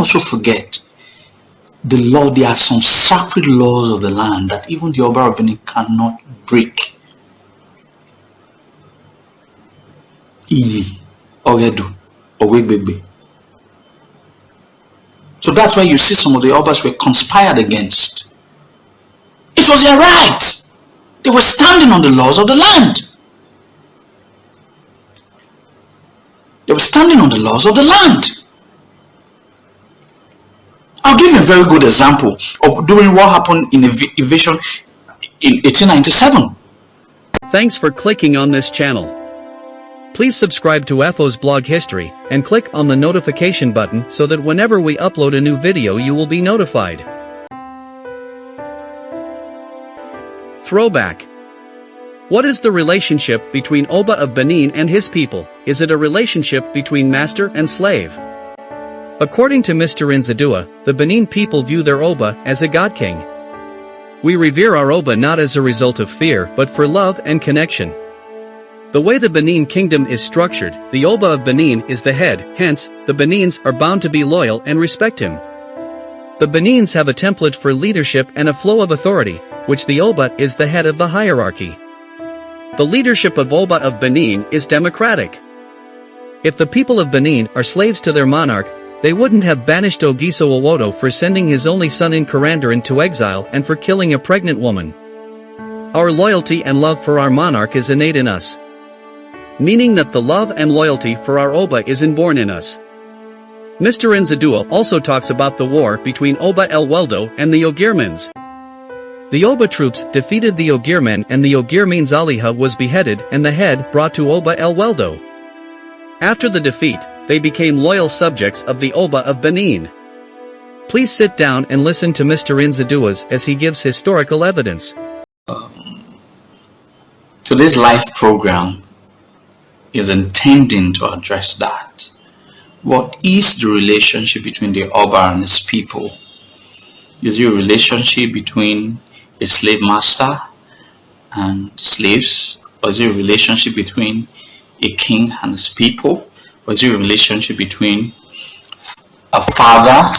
also forget the law. There are some sacred laws of the land that even the Oba of Benin cannot break. Iyi, Ogedu, Owegbegbe. So that's why you see some of the Obas were conspired against. It was their right. They were standing on the laws of the land. They were standing on the laws of the land. I'll give you a very good example of during what happened in evasion in 1897. Thanks for clicking on this channel. Please subscribe to FO's blog history and click on the notification button so that whenever we upload a new video you will be notified. Throwback. What is the relationship between Oba of Benin and his people? Is it a relationship between master and slave? According to Mr. Nzadua, the Benin people view their Oba as a god king. We revere our Oba not as a result of fear but for love and connection. The way the Benin kingdom is structured, the Oba of Benin is the head, hence, the Benins are bound to be loyal and respect him. The Benins have a template for leadership and a flow of authority, which the Oba is the head of the hierarchy. The leadership of Oba of Benin is democratic. If the people of Benin are slaves to their monarch, they wouldn't have banished Ogiso Owodo for sending his only son Nkarandar into exile and for killing a pregnant woman. Our loyalty and love for our monarch is innate in us. Meaning that the love and loyalty for our Oba is inborn in us. Mr. Nzadua also talks about the war between Oba El Weldo and the Ogirmans. The Oba troops defeated the Ogirmen and the Ogirmen Zaliha was beheaded and the head brought to Oba El Weldo. After the defeat, they became loyal subjects of the Oba of Benin. Please sit down and listen to Mr. Nzadua's as he gives historical evidence. Today's live program is intending to address that. What is the relationship between the Oba and his people? Is it a relationship between a slave master and slaves? Or is it a relationship between a king and his people? Or is it a relationship between a father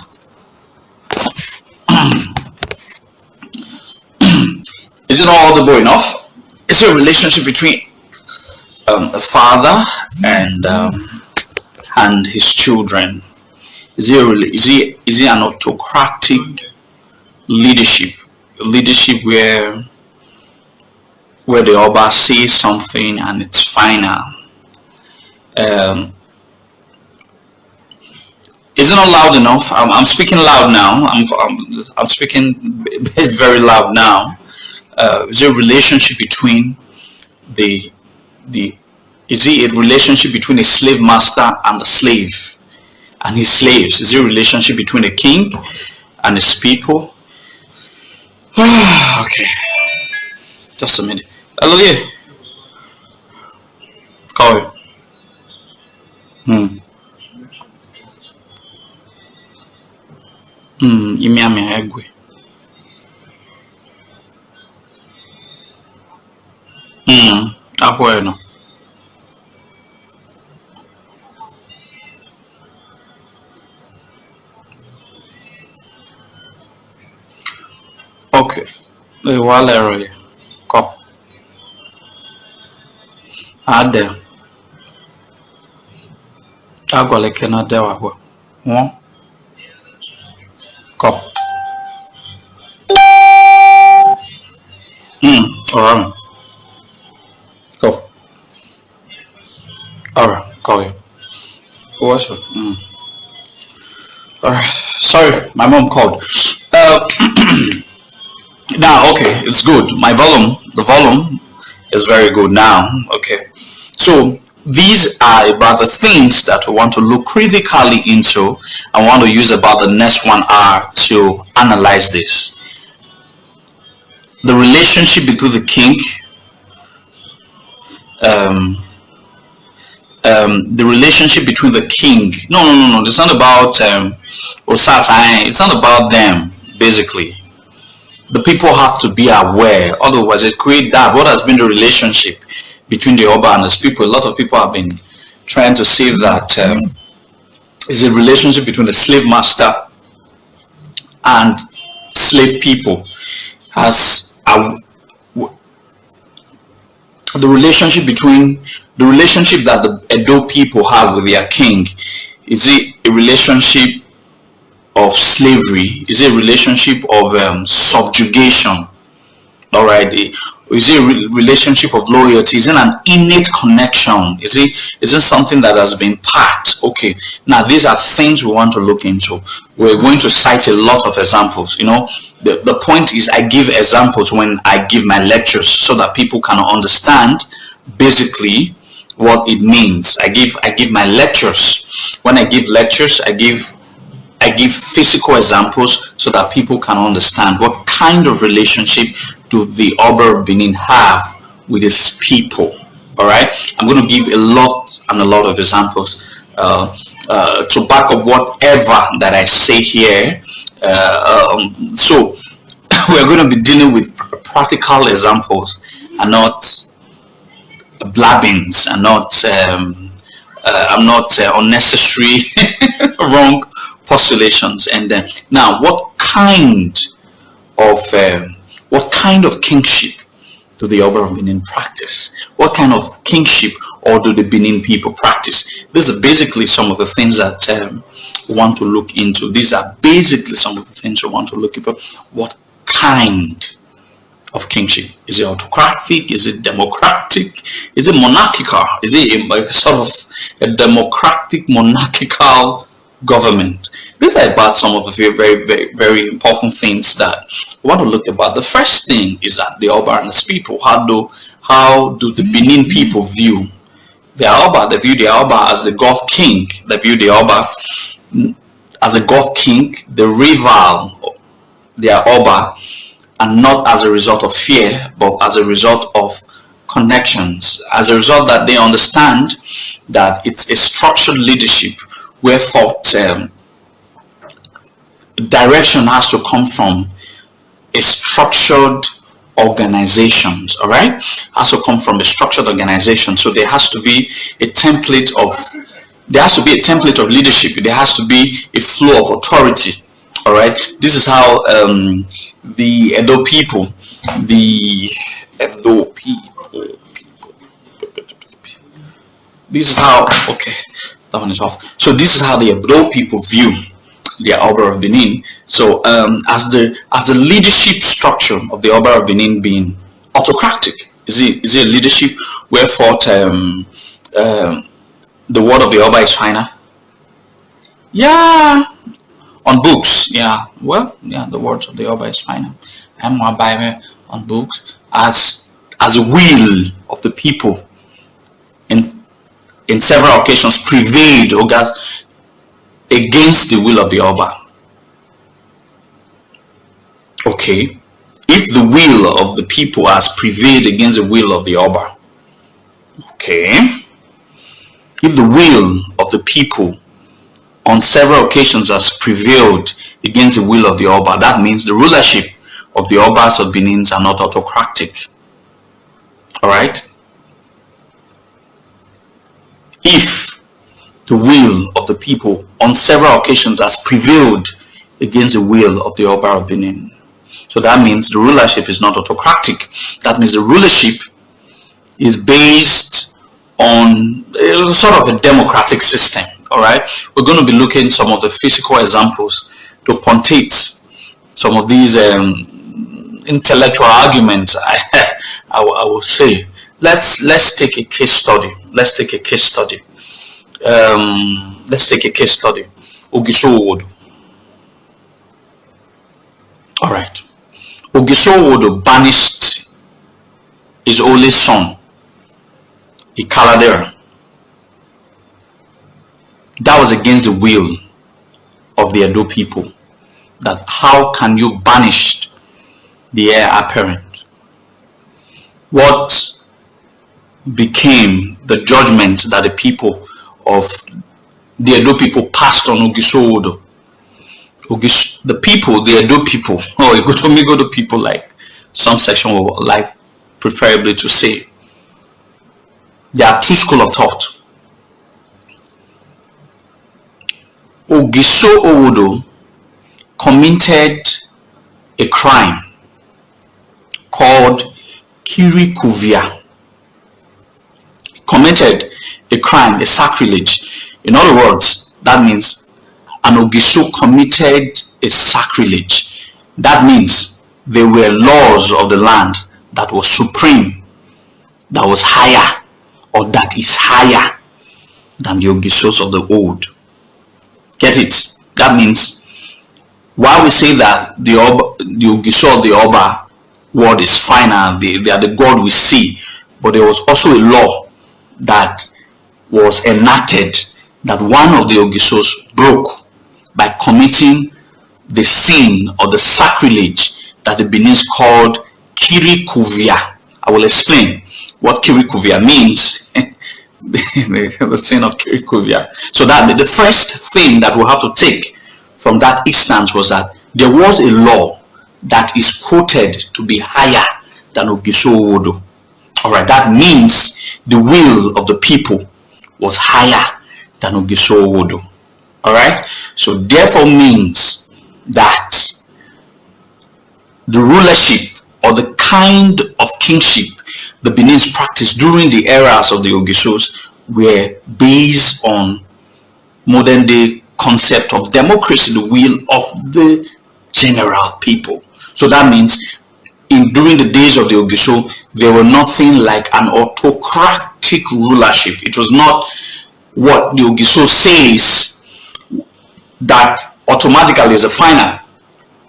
is it not audible enough? Is it a relationship between a father and his children? Is it an autocratic leadership? Leadership where the Oba says something and it's final. Is it not loud enough? I'm speaking loud now. I'm speaking very loud now. Is there a relationship between is it a relationship between a slave master and a slave and his slaves? Is there a relationship between a king and his people? Okay, just a minute. Hello, yeah. Call it. Imiami egwe. Akweno. Okay. The walero. Come. Ade. Agwale kenade wagwa. One. Come. Alright. Go. Alright, call you. What's it? Alright. Sorry, my mom called. Now, okay, it's good. The volume is very good now. Okay. So these are about the things that we want to look critically into. I want to use about the next 1 hour to analyze this. The relationship between the king, the relationship between the king. No. It's not about Osasa. It's not about them. Basically, the people have to be aware. Otherwise, it creates that. What has been the relationship between the Oba and his people? A lot of people have been trying to say that is a relationship between a slave master and slave people. As the relationship between the relationship that the Edo people have with their king, is it a relationship of slavery? Is it a relationship of subjugation? All right. Is it a relationship of loyalty? Is it an innate connection? Is it something that has been packed? Okay. Now these are things we want to look into. We're going to cite a lot of examples. The point is I give examples when I give my lectures so that people can understand basically what it means. I give my lectures. When I give lectures, I give physical examples so that people can understand what kind of relationship do the Oba of Benin have with his people. All right, I'm going to give a lot of examples to back up whatever that I say here. So we're going to be dealing with practical examples and not blabbings and not unnecessary wrong postulations. And then now, what kind of kingship do the Oba of Benin practice? What kind of kingship or do the Benin people practice? These are basically some of the things that we want to look into. These are basically some of the things we want to look into. What kind of kingship? Is it autocratic? Is it democratic? Is it monarchical? Is it a sort of a democratic monarchical government? These are about some of the very, very, very important things that we want to look about. The first thing is that the Oba and his people. How do the Benin people view the Oba? They view the Oba as the God King. They view the Oba as a God King. They revere their Oba, and not as a result of fear, but as a result of connections. As a result that they understand that it's a structured leadership where thought direction has to come from a structured organization. All right, has to come from a structured organization. So there has to be a template of leadership. There has to be a flow of authority. All right, this is how the Edo people, this is how, okay, that one is off. So this is how the Edo people view the Oba of Benin. So as the leadership structure of the Oba of Benin being autocratic, is it a leadership where thought the word of the Oba is final? Yeah. On books, yeah. Well, yeah, the words of the Oba is final. I'm more Bible on books as a will of the people in several occasions prevailed against the will of the Oba. Okay, if the will of the people has prevailed against the will of the Oba, okay, if the will of the people on several occasions has prevailed against the will of the Oba, that means the rulership of the Obas of Benin are not autocratic. All right. If the will of the people on several occasions has prevailed against the will of the Oba of Benin, so that means the rulership is not autocratic. That means the rulership is based on sort of a democratic system. All right, we're going to be looking at some of the physical examples to punctate some of these intellectual arguments. I will say, let's take a case study. Let's take a case study. Ogisowodo. All right. Ogisowodo banished his only son, Ikaladera. That was against the will of the Edo people. That how can you banish the heir apparent? What became the judgment that the people of the Edo people passed on Ogisowodo? The Edo people, or Igotomigodo people, like some section would like preferably to say. There are two schools of thought. Ogiso Owodo committed a crime called Kirikuvia. Committed a crime, a sacrilege. In other words, that means an Ogiso committed a sacrilege. That means there were laws of the land that was supreme, that was higher, or that is higher than the Ogisos of the old. Get it? That means while we say that the Ogiso of the Oba word is final, they are the God we see, but there was also a law that was enacted that one of the Ogisos broke by committing the sin or the sacrilege that the Beninese called Kirikuvia. I will explain what Kirikuvia means. The sin of Kirikuvia. So that the first thing that we'll have to take from that instance was that there was a law that is quoted to be higher than Ogiso Owodo. Alright, that means the will of the people was higher than Ogiso Owodo. Alright, so therefore means that the rulership or the kind of kingship the Beninese practiced during the eras of the Ogisos were based on modern day concept of democracy, the will of the general people. So that means during the days of the Ogiso, there were nothing like an autocratic rulership. It was not what the Ogiso says that automatically is a final.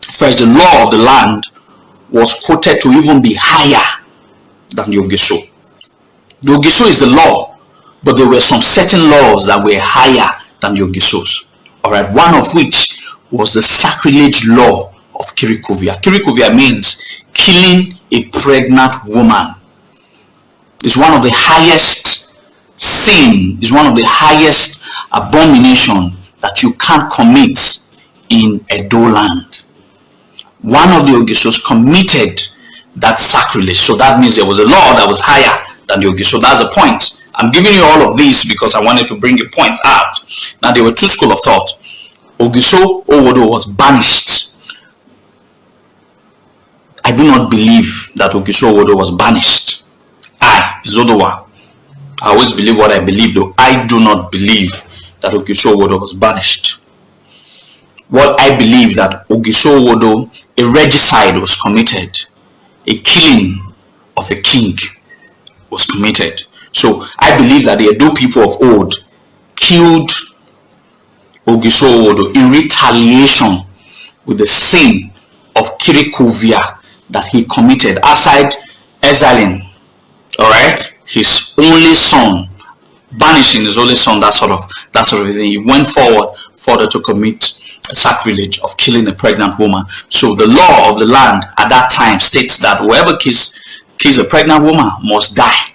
First, the law of the land was quoted to even be higher than the Ogiso. The Ogiso is the law, but there were some certain laws that were higher than the Ogisos. Alright, one of which was the sacrilege law of Kirikuvia. Kirikuvia means killing a pregnant woman. It's one of the highest sin, is one of the highest abomination that you can't commit in Edo land. One of the Ogisos committed that sacrilege. So that means there was a law that was higher than the Ogiso. That's the point. I'm giving you all of this because I wanted to bring a point out. Now there were two schools of thought. Ogiso Owodo was banished. I do not believe that Ogiso Owodo was banished. Zodowa. I always believe what I believe, though. I do not believe that Ogiso Owodo was banished. What I believe that Ogiso Owodo, a regicide was committed. A killing of a king was committed. So I believe that the Edo people of old killed Ogiso Owodo in retaliation with the sin of Kirikuvia that he committed outside exiling, alright, his only son, banishing his only son, that sort of thing. He went further to commit a sacrilege of killing a pregnant woman. So the law of the land at that time states that whoever kills a pregnant woman must die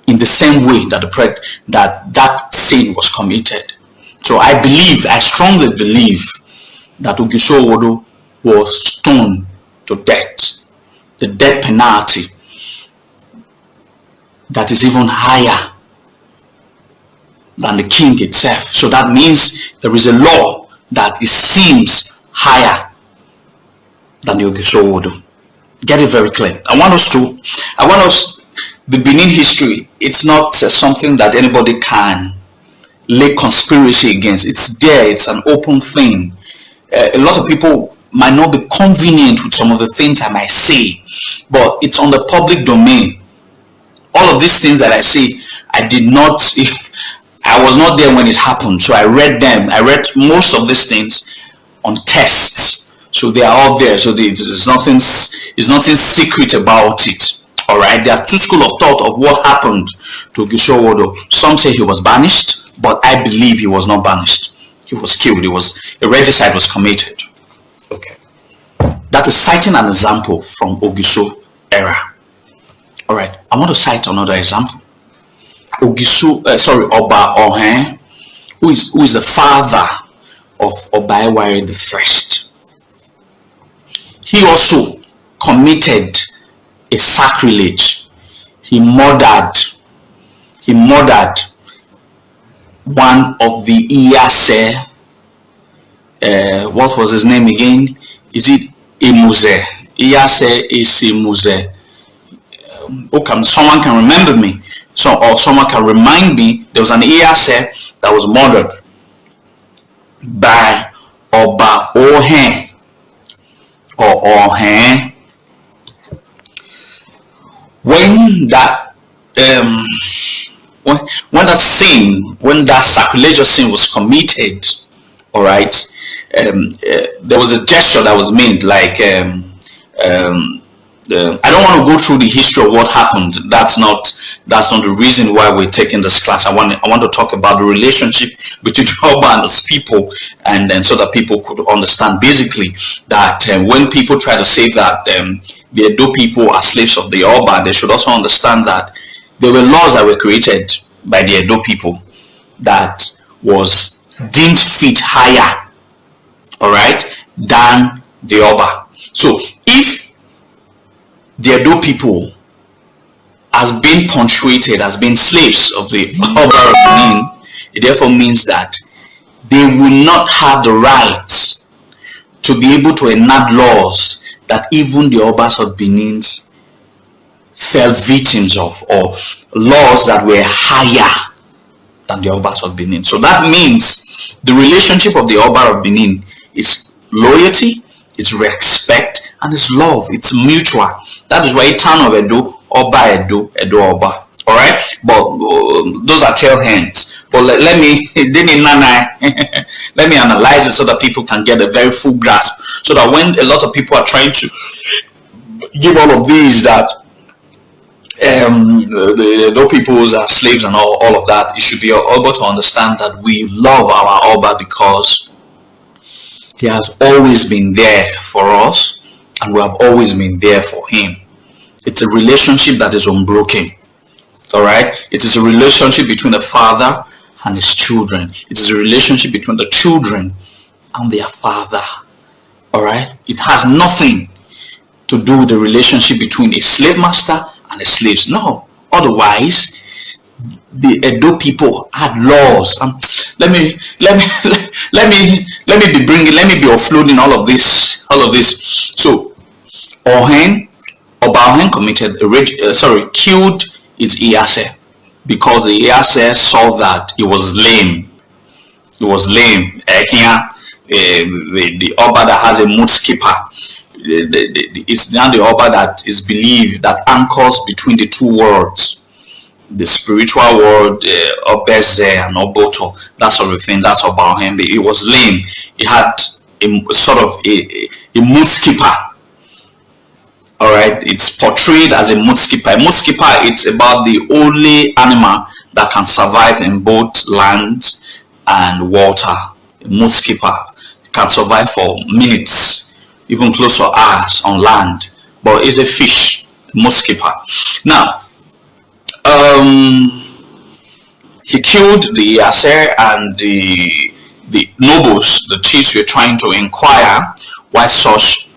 in the same way that that sin was committed. So I strongly believe that Ogiso Owodo was stoned to death, the death penalty that is even higher than the king itself. So that means there is a law that seems higher than the Ogiso Owodo. Get it very clear. The Benin history, it's not something that anybody can lay conspiracy against. It's there, it's an open thing. A lot of people might not be convenient with some of the things I might say, but it's on the public domain. All of these things that I say, I was not there when it happened, so I read them. I read most of these things on tests, so they are all there. So there's nothing secret about it. All right, there are two schools of thought of what happened to Ogiso Owodo. Some say he was banished, but I believe he was not banished. He was killed. A regicide was committed. Okay, that is citing an example from Ogiso era. All right, I want to cite another example. Oba Ohen, who is the father of Obaeware the First. He also committed a sacrilege. He murdered one of the Iyase what was his name again? Is it Imuze? Iyase Isimuze. Okay, someone can remember me, or someone can remind me. There was an Iyase that was murdered by Oba Ohen or Ohen. When that when that sacrilegious sin was committed, all right, there was a gesture that was made, like I don't want to go through the history of what happened. That's not the reason why we're taking this class. I want to talk about the relationship between Oba and his people, and then so that people could understand basically that when people try to say that the Edo people are slaves of the Oba, they should also understand that there were laws that were created by the Edo people that was deemed fit higher, all right, than the Oba. So if the Edo people has been punctuated as being slaves of the Oba of Benin, it therefore means that they will not have the right to be able to enact laws that even the Obas of Benin fell victims of, or laws that were higher than the Obas of Benin. So that means the relationship of the Oba of Benin is loyalty, it's respect, and it's love. It's mutual. That is why town of Edo, Oba Edo, Edo Oba. All right, but those are tail hands. But let me let me analyze it so that people can get a very full grasp. So that when a lot of people are trying to give all of these that the Edo peoples are slaves and all of that, you should be able to understand that we love our Oba because he has always been there for us, and we have always been there for him. It's a relationship that is unbroken. All right, it is a relationship between the father and his children. It is a relationship between the children and their father. All right, it has nothing to do with the relationship between a slave master and a slave. No, otherwise the Edo people had laws. Let me be offloading all of this. So Oba Ohen killed his Iyase because the Iyase saw that he was lame. The Oba that has a mood skipper. It's now the Oba that is believed that anchors between the two worlds, the spiritual world, Obeze and Oboto, that sort of thing. That's Oba Ohen. He was lame. He had a sort of a mood skipper. All right, it's portrayed as a mood skipper. A mood skipper, it's about the only animal that can survive in both land and water. A mood skipper can survive for minutes, even close to hours on land, but it's a fish, a mood skipper. Now, he killed the Aser, and the nobles, the chiefs, were trying to inquire why such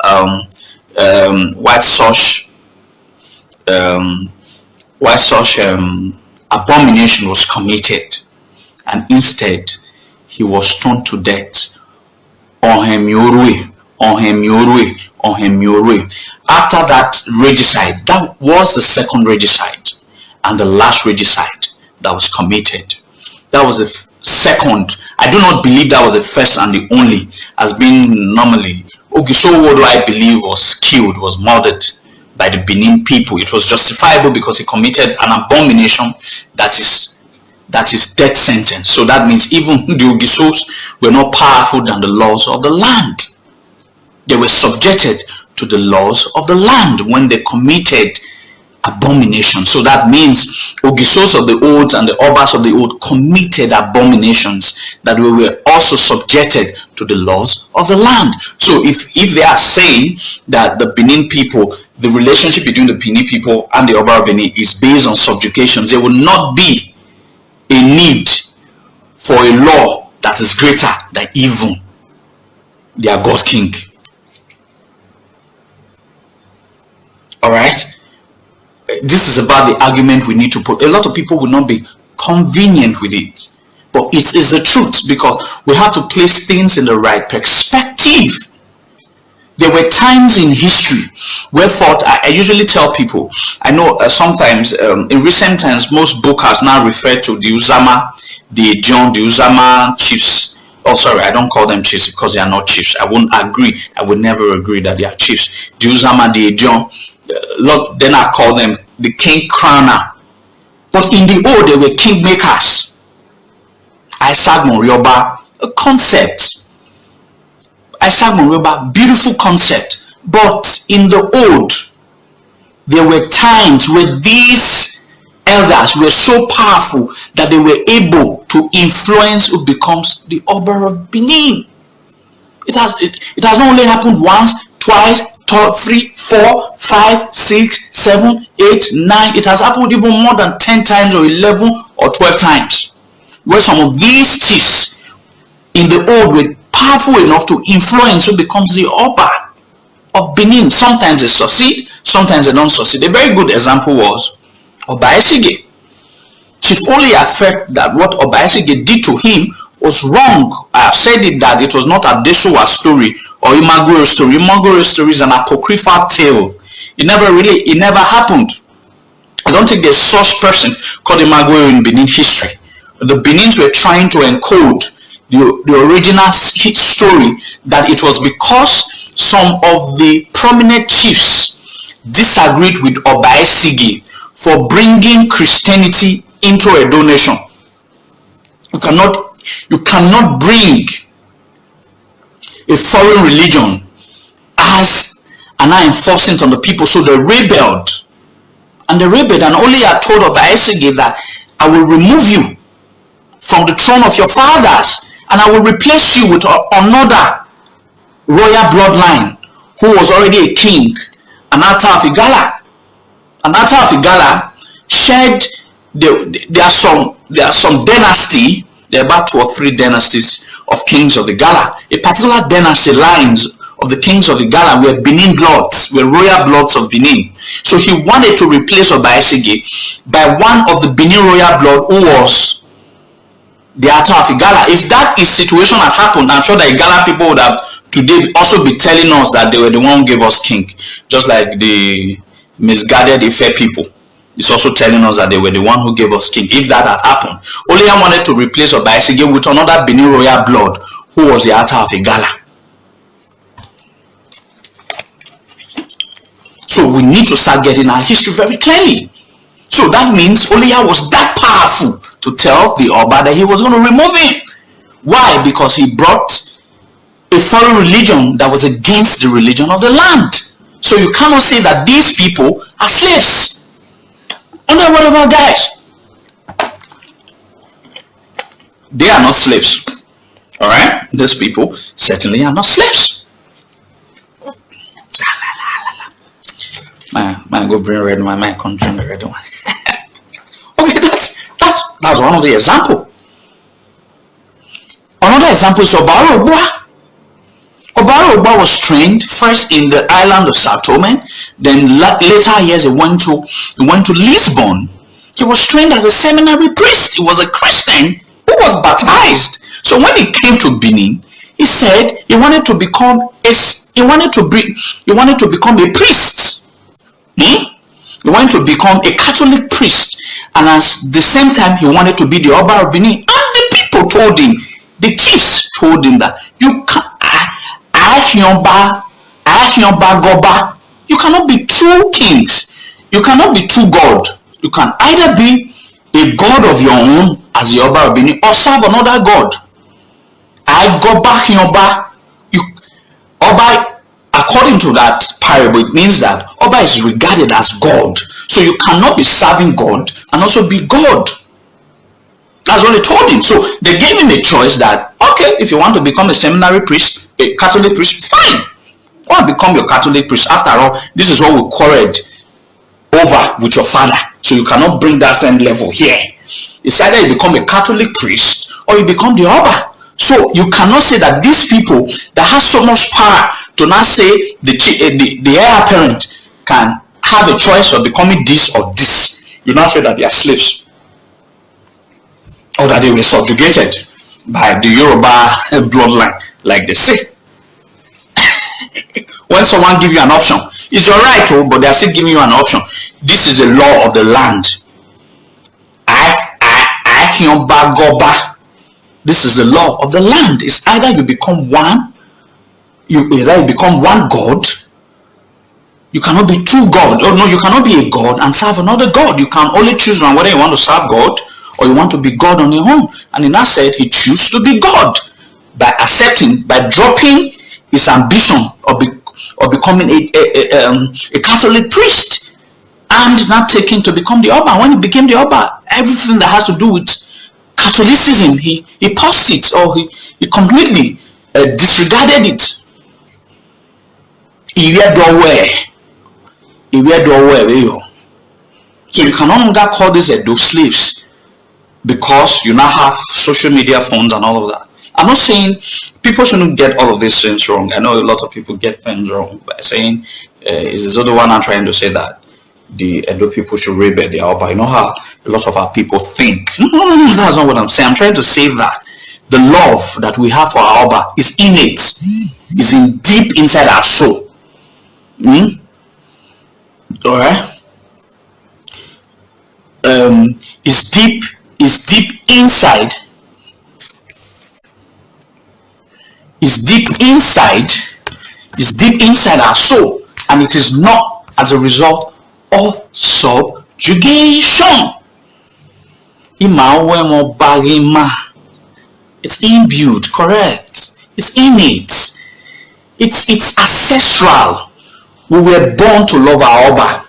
abomination was committed, and instead he was stoned to death. After that regicide, that was the second regicide and the last regicide that was committed. That was the second. I do not believe that was the first and the only, as being normally. Ogisowodo, I believe, was murdered by the Benin people. It was justifiable because he committed an abomination that is death sentence. So that means even the Ogisos were not powerful than the laws of the land. They were subjected to the laws of the land when they committed abomination. So that means Ogisos of the old and the Obas of the old committed abominations that we were also subjected to the laws of the land. So if they are saying that the Benin people, the relationship between the Benin people and the Oba of Benin is based on subjugation, there will not be a need for a law that is greater than even their God's king. All right. This is about the argument we need to put. A lot of people will not be convenient with it. But it's the truth, because we have to place things in the right perspective. There were times in history where I usually tell people, I know sometimes in recent times, most bookers now refer to the Uzama, the John, the Uzama chiefs. Oh, sorry, I don't call them chiefs because they are not chiefs. I won't agree. I would never agree that they are chiefs. The Uzama, the John, then I call them the king crowner. But in the old, they were king makers. Isaac Morioba, a concept. Isaac Morioba, beautiful concept. But in the old, there were times where these elders were so powerful that they were able to influence who becomes the Oba of Benin. It has not only happened once, twice, 3, 4, 5, 6, 7, 8, 9. It has happened even more than 10 times or 11 or 12 times, where some of these chiefs in the old were powerful enough to influence who becomes the Oba of Benin. Sometimes they succeed, sometimes they don't succeed. A very good example was Oba Esige. Chief Olia felt that what Oba Esige did to him was wrong. I have said it that it was not a Deshua's story or Imagoro's story. Imagoro's story is an apocryphal tale. It never happened. I don't think there's such person called Imagoro in Benin history. The Benins were trying to encode the original story, that it was because some of the prominent chiefs disagreed with Oba Esige for bringing Christianity into a donation. You cannot bring a foreign religion as and now enforcing it on the people. So they rebelled. And only I told Oba Esige that I will remove you from the throne of your fathers, and I will replace you with another royal bloodline who was already a king, Anata of Igala. Anata of Igala shared, there are some dynasty, there are about 2 or 3 dynasties of kings of Igala. A particular dynasty lines of the kings of Igala were Benin bloods, were royal bloods of Benin. So he wanted to replace Oba Esige by one of the Benin royal blood who was the Ata of Igala. If that situation had happened, I'm sure the Igala people would have today also be telling us that they were the one who gave us king, just like the misguided Ife people. It's also telling us that they were the one who gave us king. If that had happened, Oliya wanted to replace Oba Esige with another Benin royal blood who was the Ata of Igala. So we need to start getting our history very clearly. So that means Oliya was that powerful to tell the Oba that he was going to remove him. Why? Because he brought a foreign religion that was against the religion of the land. So you cannot say that these people are slaves. And then whatever, guys, they are not slaves. All right, these people certainly are not slaves. Man, go bring red wine. Man, come drink the red wine. Okay, that's one of the example. Another example is Oba Of. Oba Of was trained first in the island of Sao Tome. Then later years he went to Lisbon. He was trained as a seminary priest. He was a Christian who was baptized. So when he came to Benin, he said he wanted to become a priest. He wanted to become a Catholic priest, and at the same time he wanted to be the Oba of Benin. And the people told him, the chiefs told him that you cannot be two kings. You cannot be two gods. You can either be a god of your own as the Oba of Benin or serve another god. I go back in Oba. Oba, according to that parable, it means that Oba is regarded as God. So you cannot be serving God and also be God. That's what they told him. So they gave him a choice that, okay, if you want to become a seminary priest, a Catholic priest, fine. Or become your Catholic priest. After all, this is what we quarreled over with your father. So you cannot bring that same level here. It's either you become a Catholic priest or you become the Oba. So you cannot say that these people that have so much power to now say the heir apparent can have a choice of becoming this or this. You now say that they are slaves. or that they were subjugated by the Yoruba bloodline, like they say. When someone give you an option, it's your right to, but they're still giving you an option. This is the law of the land. This is the law of the land. It's either you become one, you become one God. You cannot be two God. Oh no, you cannot be a God and serve another God. You can only choose one, whether you want to serve God or you want to be God on your own. And in that said, he chose to be God by accepting, by dropping his ambition of becoming a Catholic priest, and not taking to become the Oba. When he became the Oba, everything that has to do with Catholicism, he paused it, or he completely disregarded it. So you can no longer call this Edo slaves because you now have social media phones and all of that. I'm not saying people shouldn't get all of these things wrong. I know a lot of people get things wrong by saying, is this other one I'm trying to say that the Edo people should revere their Oba. You know how a lot of our people think. No, that's not what I'm saying. I'm trying to say that the love that we have for our Oba is innate, is in deep inside our soul. Alright? Is deep inside. Is deep inside our soul, and it is not as a result of subjugation. It's imbued, correct? It's innate. It's ancestral. We were born to love our Oba,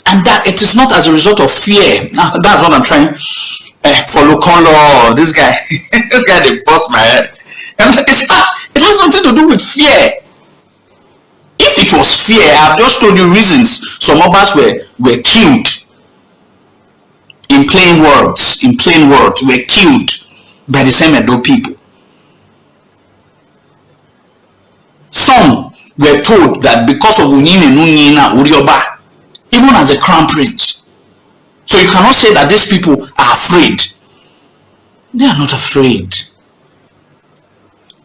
and that it is not as a result of fear. Now that's what I'm trying. Follow color. This guy, they bust my head. And it has something to do with fear. If it was fear, I've just told you reasons. Some of us were killed. In plain words, were killed by the same Edo people. Some were told that because of Unine Nunina Urioba, even as a crown prince. So you cannot say that these people are afraid. They are not afraid.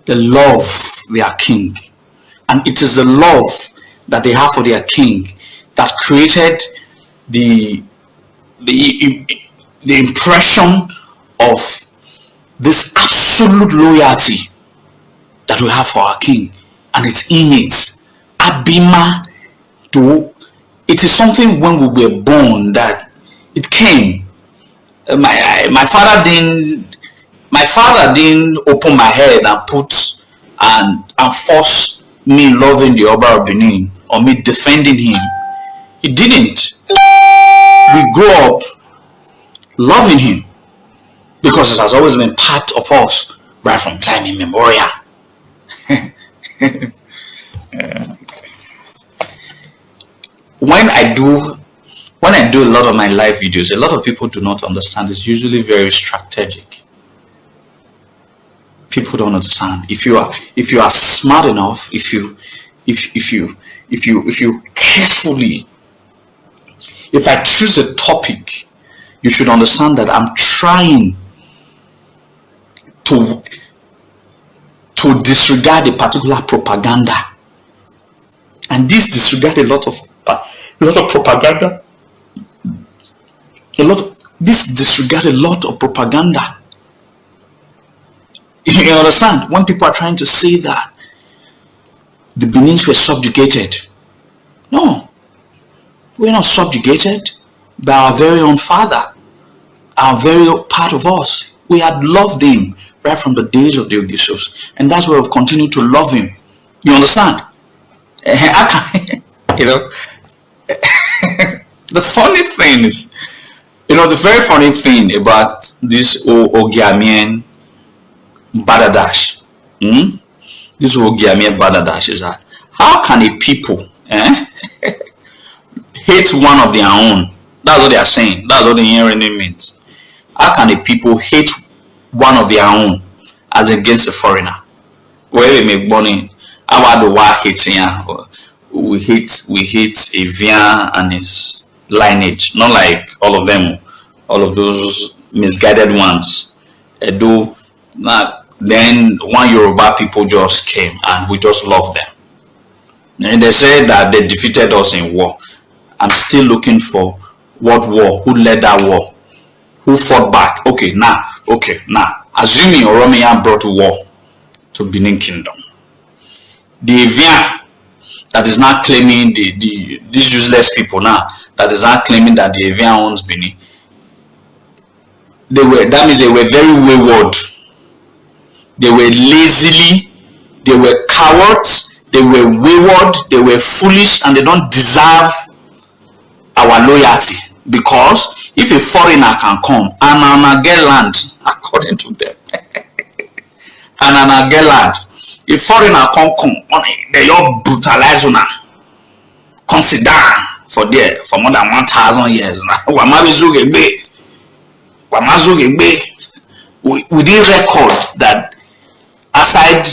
They love their king, and it is the love that they have for their king that created the impression of this absolute loyalty that we have for our king, and it's innate. Abima to it is something when we were born that it came. My father didn't open my head and put and force me loving the Oba of Benin or me defending him. He didn't. We grew up loving him because it has always been part of us right from time immemorial. When I do a lot of my live videos, a lot of people do not understand. It's usually very strategic. People don't understand. If you are smart enough, if you carefully, if I choose a topic, you should understand that I'm trying to disregard a particular propaganda, and this disregard a lot of propaganda. This disregard a lot of propaganda. You understand? When people are trying to say that the Benins were subjugated. No. We're not subjugated by our very own father. Our very part of us. We had loved him right from the days of the Ogisos. And that's why we've continued to love him. You understand? You know, the funny thing is, the very funny thing about this Ogiamian Badadash, this Ogiamian Badadash is that how can a people hate one of their own? That's what they are saying. That's what the hearing means. How can a people hate one of their own as against a foreigner? Where they make money, how the war hating? We hate Evian and his lineage, not like all of them, all of those misguided ones. Edo, then one Yoruba people just came and we just loved them. And they said that they defeated us in war. I'm still looking for what war, who led that war, who fought back. Okay, now, assuming Oromiyan brought war to Benin Kingdom, the Evian that is not claiming these useless people now that is not claiming that the Evian owns Benin, that means they were very wayward. They were lazily, they were cowards, they were wayward, they were foolish, and they don't deserve our loyalty. Because if a foreigner can come and get land, according to them, and get land, a foreigner can come, they all brutalize una, consider for there for more than 1,000 years. We did record that aside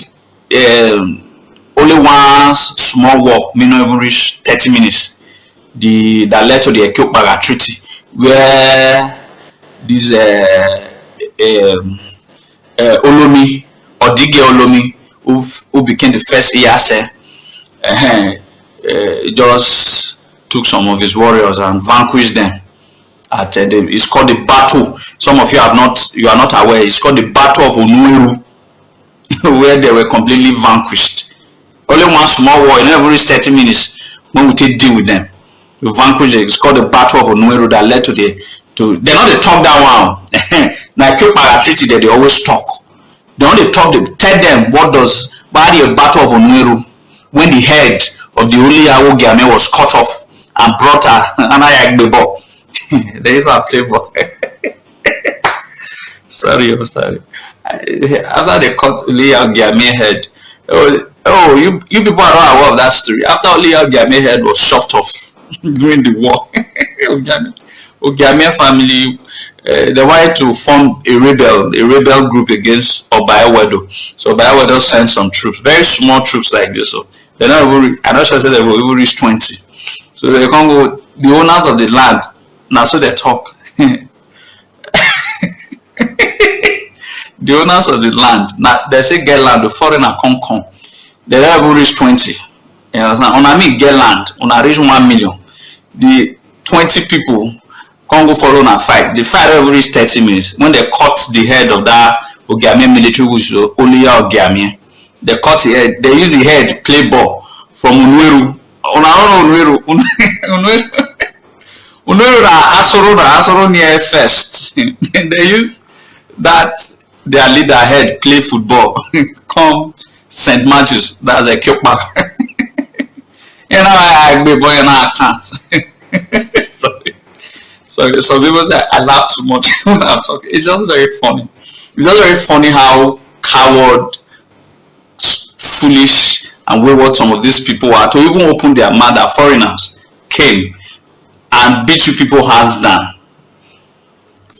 only one small walk, may not even reach 30 minutes. That led to the Ekyopaga Treaty, where this Olomi, Odige Olomi, who became the first Iyase, just took some of his warriors and vanquished them. It's called the Battle. Some of you are not aware. It's called the Battle of Onweru, where they were completely vanquished. Only one small war in every 30 minutes when we take deal with them. We vanquished it. It's called the Battle of Onweru that led to they're not the talk that one. Now Ekyopaga Treaty that they always talk. They only talk, they tell them by the Battle of Onweru, when the head of the Oli Awogiame was cut off and brought an Ayagbebo. There is a playboy. sorry. After they cut Oli Awogiame head, you people are not aware of that story. After Oli Awogiame head was chopped off during the war, Ogiame family they wanted to form a rebel group against Oba Ewedo. So Oba Ewedo sent some troops, very small troops like this. So they're not even, I'm not sure they will even reach 20. So they can't go. The owners of the land, now so they talk. The owners of the land, now they say get land, the foreigner come. They don't even reach 20. You understand? On I mean get land, on I reach 1 million. The 20 people can't go follow and fight. The fight every reach 30 minutes. When they cut the head of that Ogiame military, which is Oliya Ogiame, they cut the head. They use the head to play ball from Onweru. Onweru Asoro near first. They use that their leader head play football. Come St. Matthews. That's a Ekyopaga. You know, I can't. Sorry. Some people say I laugh too much when I'm talking. It's just very funny. It's just very funny how coward, foolish, and wayward some of these people are to even open their mouth that foreigners came and beat you people hands down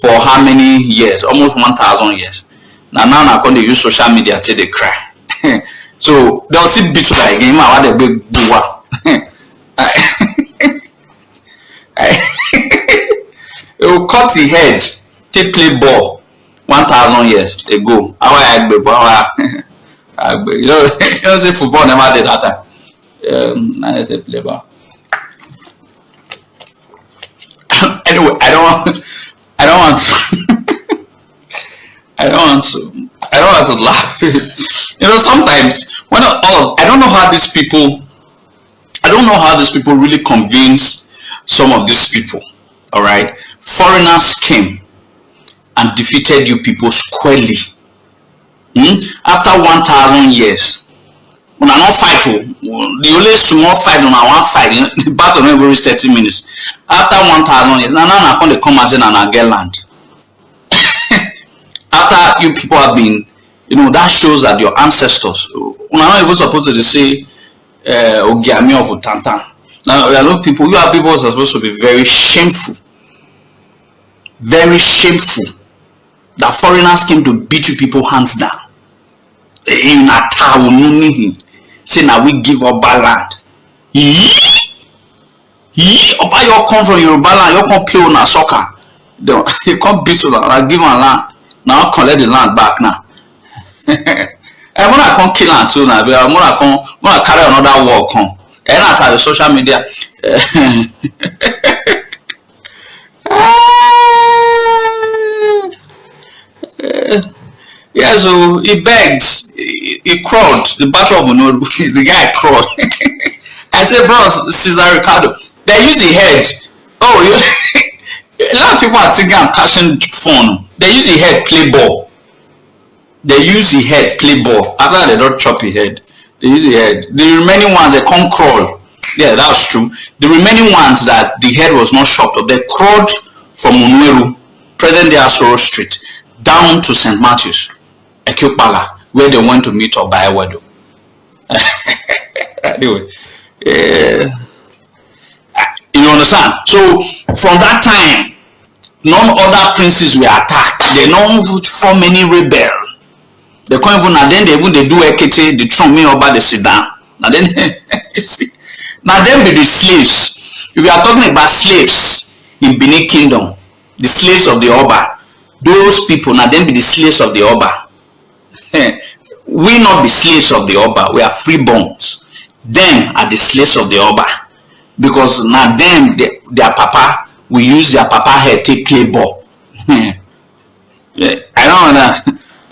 for how many years? Almost 1,000 years. Now they use social media till they cry. So they'll see beat you again. What they big do what? It will cut the head, take play ball 1,000 years ago. You know, say football never did that time. Now they say play ball. Anyway, I don't want to laugh. You know, sometimes when I don't know how these people really convince some of these people. All right, foreigners came and defeated you people squarely. After 1,000 years, when I not fight, the only small fight on our one fight, the battle never reached 30 minutes. After 1,000 years, now I can't come and say I get land. After you people have been, that shows that your ancestors, we're not even supposed to say Ogiame of Utantan. Now, you are people who are supposed to be very shameful. Very shameful. That foreigners came to beat you people hands down. In a town, say now we give up land. Oba you come from Yoruba land, you come play on a soccer. He come beat you, like give him land. Now collect the land back now. And when I come kill am too now, when I carry another war come. And at the social media. Yeah, so he begged, he crawled, the battle of Uno, the guy crawled. I said, bros, Cesar Ricardo, they use the head. Oh, a lot of people are thinking I'm catching phone. They use the head play ball. They use the head play ball. After they don't chop the head, they use the head. The remaining ones, they come crawl. Yeah, that's true. The remaining ones that the head was not chopped up, they crawled from Unweru, present day Asoro Street, down to St. Matthew's, Ekupala, where they went to meet Oba Ewedu. Anyway, you understand? So from that time, none other princes were attacked. They don't form any rebel. They can't even, and then they do Ekete, the Trump, me over the Sudan. And then see, now them be the slaves. If we are talking about slaves in Benin Kingdom, the slaves of the Oba, those people, now them be the slaves of the Oba. We not be slaves of the Oba, we are freeborns. Them are the slaves of the Oba. Because now them, their papa, we use their papa head to play ball. I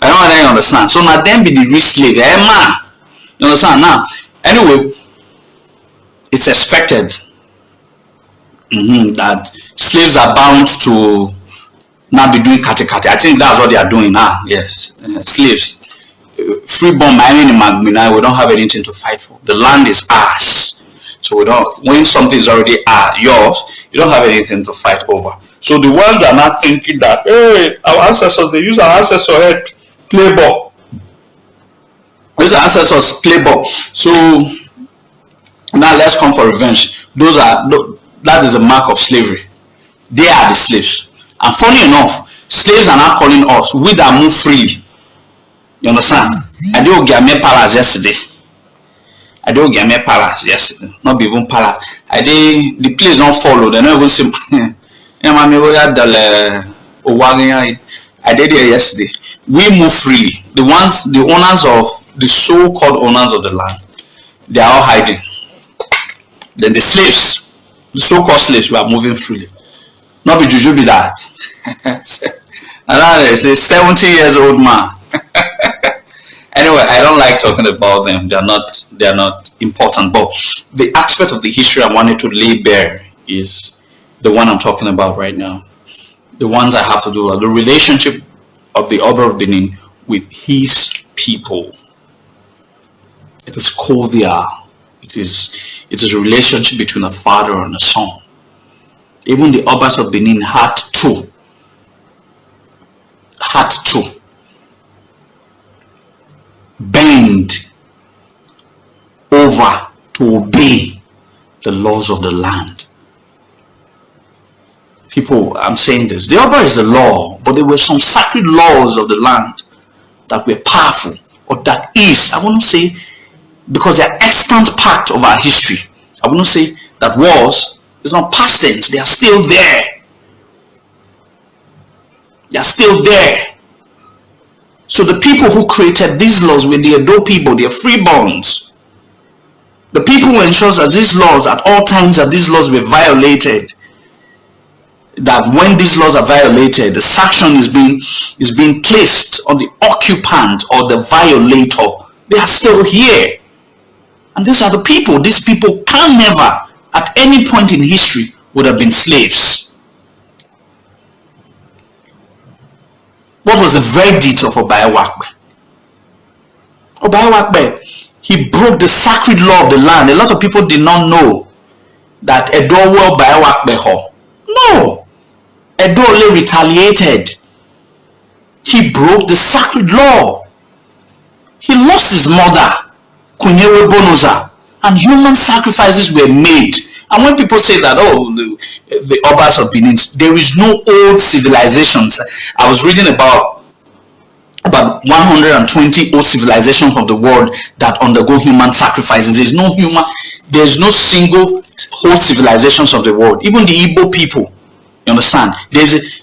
don't want to understand. So now them be the real slave. Man, you understand now? Anyway, it's expected that slaves are bound to now be doing kati. I think that's what they are doing now. Yes, slaves. Freeborn Miami in Magmina, we don't have anything to fight for. The land is ours. So we don't, when something is already yours, you don't have anything to fight over. So the ones are not thinking that, hey, our ancestors, they use our ancestors head play ball. These are ancestors play ball. So now let's come for revenge. That is a mark of slavery. They are the slaves. And funny enough, slaves are not calling us. We that move freely. You understand? I did get palace yesterday. Not even palace. The place don't follow. They don't even see. I did it yesterday. We move freely. The owners of the so-called owners of the land, they are all hiding. Then the slaves, the so-called slaves, were moving freely. Not be juju be that. And now they say 70 years old man. Anyway, I don't like talking about them. They are not important. But the aspect of the history I wanted to lay bare is the one I'm talking about right now. The ones I have to do are the relationship of the Oba of Benin with his people. It is cordial. It is a relationship between a father and a son. Even the Obas of Benin had to bend over to obey the laws of the land. People, I'm saying this. The Oba is the law, but there were some sacred laws of the land that were powerful, or that is, I wouldn't say, because they are extant part of our history. I wouldn't say that was, it's not past tense. They are still there. They are still there. So the people who created these laws were the Edo people, they are freeborns. The people who ensures that these laws, at all times that these laws were violated, that when these laws are violated, the sanction is being placed on the occupant or the violator. They are still here. And these are the people. These people can never, at any point in history, would have been slaves. What was the verdict of Oba Ewakbe? Oba Ewakbe, he broke the sacred law of the land. A lot of people did not know that Edo were Oba Ewakbe ho. No. Edo only retaliated. He broke the sacred law. He lost his mother, Kunyewe Bonoza, and human sacrifices were made. And when people say that, oh, the Obas of Benin, there is no old civilizations. I was reading about 120 old civilizations of the world that undergo human sacrifices. There's no single whole civilizations of the world. Even the Igbo people, You understand?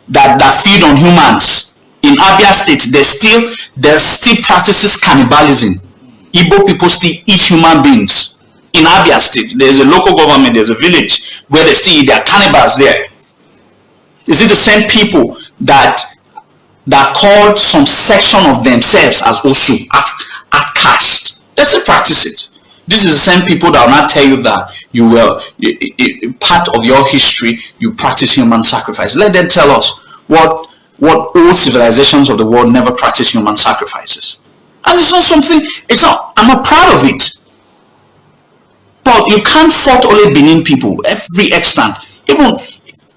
That feed on humans. In Abia State, there's still practices cannibalism. Igbo people still eat human beings. In Abia State, there's a local government, there's a village where they still eat. There are cannibals there. Is it the same people that called some section of themselves as Osu, outcast? Let's say practice it. This is the same people that will not tell you that you were part of your history, you practice human sacrifice. Let them tell us what old civilizations of the world never practice human sacrifices. And it's not something, I'm not proud of it. But you can't fault only Benin people every extent. Even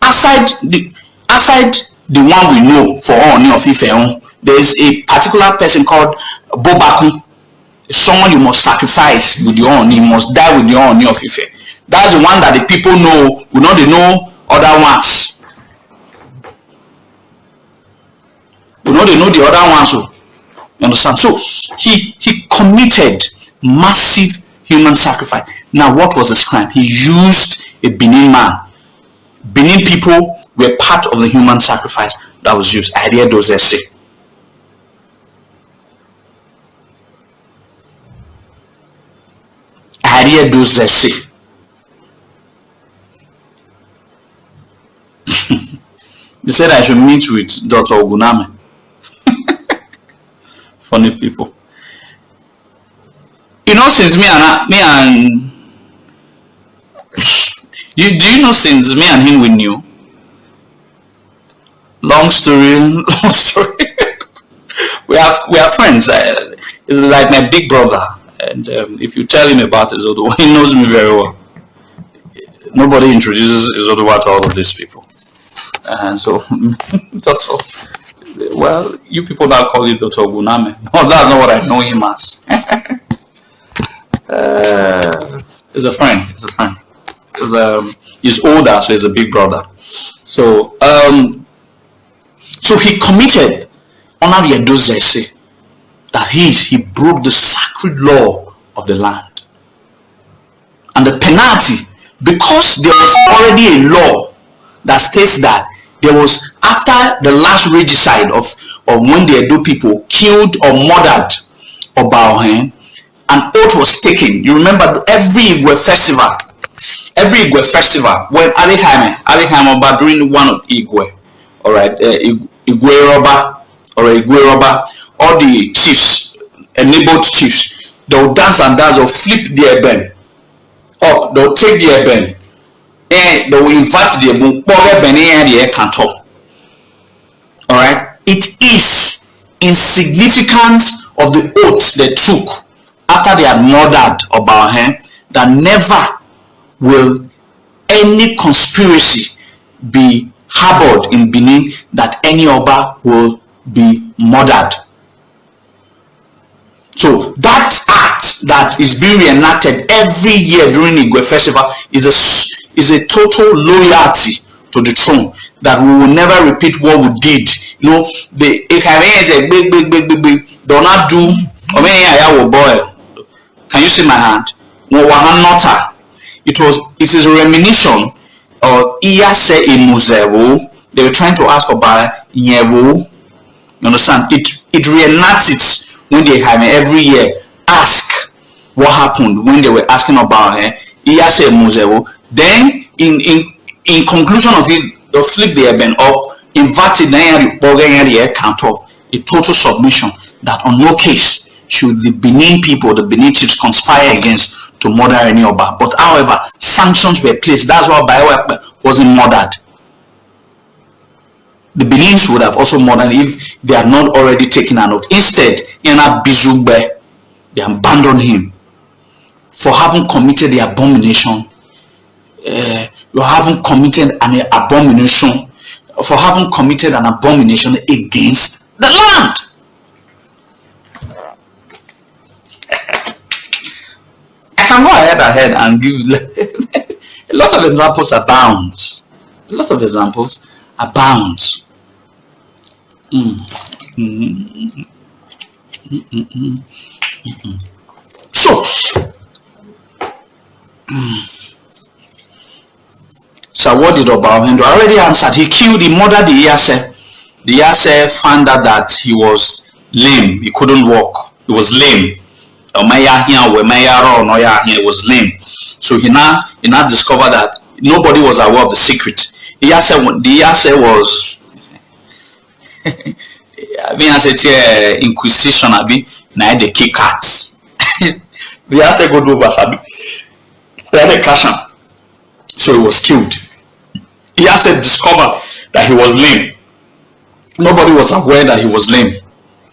outside the one we know for Ooni of Ife, there is a particular person called Bobaku. Someone you must sacrifice with your own, you must die with your own of Ife. That's the one that the people know. We know they know other ones. We know they know the other ones. So, you understand? So he committed massive human sacrifice. Now, what was his crime? He used a Benin man. Benin people were part of the human sacrifice that was used. Idea those essay. Idea those essay. They said I should meet with Dr. Oguname. Funny people. You know, since me and do you know since me and him we knew? Long story. we are friends. He's like my big brother, and if you tell him about Izodowa, he knows me very well. Nobody introduces Izodowa to all of these people, and so Doctor. Well, you people now call it Dr. Oguname. No, that's not what I know him as. He's a friend. He's older, so he's a big brother. So he committed honor Yedozese that he broke the sacred law of the land. And the penalty, because there was already a law that states that there was, after the last regicide of when the Edo people killed or murdered Oba, an oath was taken. You remember every Igwe festival, when Alihaime Oba during one of Igwe, all right, Igwe Roba, all the chiefs, enabled chiefs, they'll dance and dance, they'll flip the eben up, they'll take the eben, and they will invite the eben, all right. It is in significance of the oath they took after they had murdered Oba, that never will any conspiracy be harbored in Benin that any Oba will be murdered. So that act that is being reenacted every year during Igwe festival is a total loyalty to the throne, that we will never repeat what we did. You know, the Ikare is a big. Do not do. Can you see my hand? It is a reminiscence of Iyase Imuzevo. They were trying to ask about Nyevo. You understand? It reenacts it when they have every year ask what happened when they were asking about Iyase Imuzevo. Then in conclusion of it, they'll flip the eben up, inverted the count of a total submission that on no case should the Benin people, the Benin chiefs, conspire against to murder any Oba. But however, sanctions were placed. That's why Bayo wasn't murdered. The Benins would have also murdered if they had not already taken an oath. Instead, Yana Bizugbe, they abandoned him for having committed the abomination. You haven't committed an abomination, for having committed an abomination against the land. I can go ahead and give a lot of examples abounds. sir, what did Oba Ohendo? I already answered. He murdered the Iyase. The Iyase found out that he was lame. He couldn't walk. He was lame. It was lame. So he now discovered that nobody was aware of the secret. The Iyase was I mean, I said, Inquisition, now they kick cats. The Iyase go over, Sabi. They had a caution. So he was killed. Iyase discovered that he was lame. Nobody was aware that he was lame,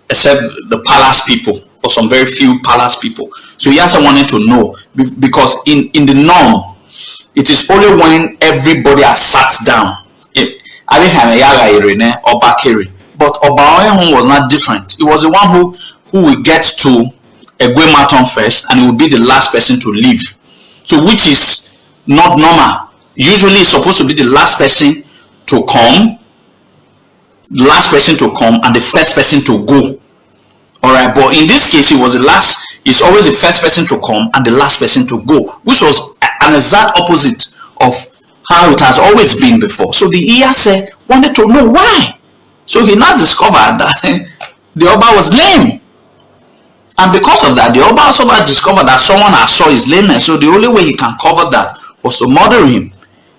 except the palace people, or some very few palace people. So Iyase wanted to know, because in the norm, it is only when everybody has sat down. But Oba Ohendo was not different. He was the one who will get to Egwe Maton first, and he will be the last person to leave. So which is not normal. Usually it's supposed to be the last person to come, and the first person to go. Alright, but in this case, he was the last. He's always the first person to come and the last person to go, which was an exact opposite of how it has always been before. So the Iyase wanted to know why. So he now discovered that the Oba was lame. And because of that, the Oba also discovered that someone had saw his lameness. So the only way he can cover that was to murder him.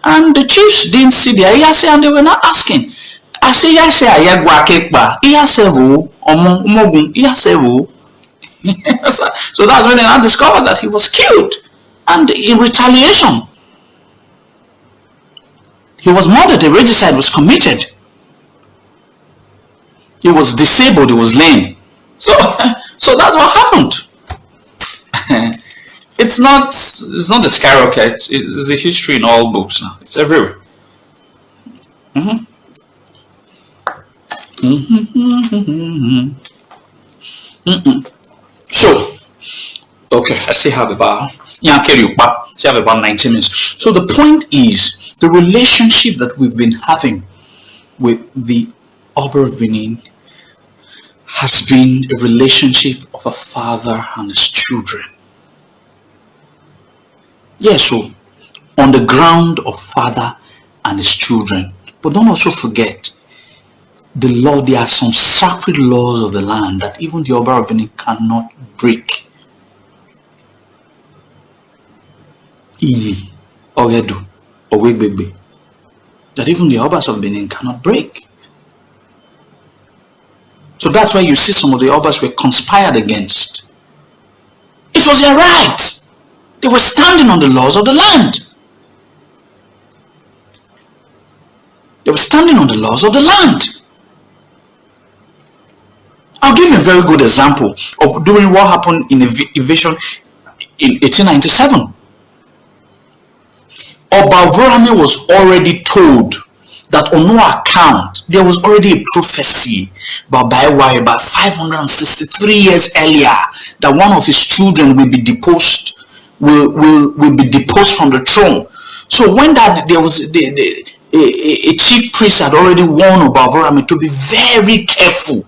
And the chiefs didn't see the Iyase, and they were not asking. I say Iyase ayagwa kekpa. Iyase wo omogun Iyase wo. So that's when they now discovered that he was killed. And in retaliation, he was murdered. A regicide was committed. He was disabled. He was lame. So that's what happened. It's not the skyrocket. It's the history in all books now. It's everywhere. So, okay, I still have about 19 minutes. So the point is, the relationship that we've been having with the Oba of Benin has been a relationship of a father and his children. Yes, so on the ground of father and his children. But don't also forget, the law, there are some sacred laws of the land that even the Oba of Benin cannot break. That even the Obas of Benin cannot break. So that's why you see some of the Obas were conspired against. It was their right. They were standing on the laws of the land. They were standing on the laws of the land. I'll give you a very good example of during what happened in invasion in 1897. Oba Vorame was already told that on no account, there was already a prophecy about 563 years earlier that one of his children will be deposed, will be deposed from the throne. So when that there was a chief priest had already warned Oba Vorame to be very careful